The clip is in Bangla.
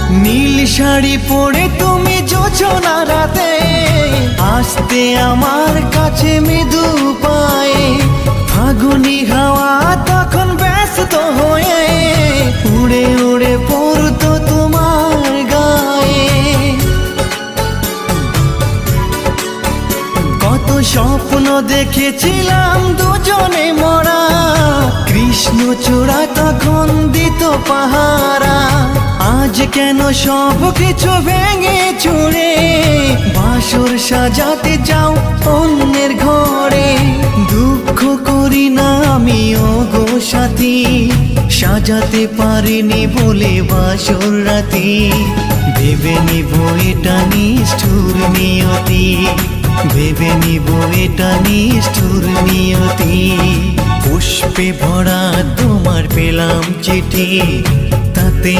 নীল শাড়ি পরে তুমি যোচনা রাতে আসতে আমার কাছে মৃদু পায়ে, ফাগুনি হাওয়া তখন ব্যস্ত হয়ে উড়ে উড়ে পড়তো তোমার গায়ে। কত স্বপ্ন দেখেছিলাম দুজনে মরা, কৃষ্ণচূড়া তখন দিত পাহারা। আজ কেন সব কিছু ভেঙে চুরে বাসর সাজাতে যাও অন্যের ঘরে। দুঃখ করি না আমি ওগো সাথী, সাজাতে পারিনি বলে বাসর রাতি। ভেবে নিব এটা নিষ্ঠুর নিয়তি, ভেবে নিব এটা নিষ্ঠুর নিয়তি। পুষ্পে ভরা তোমার পেলাম চিঠি, তাতে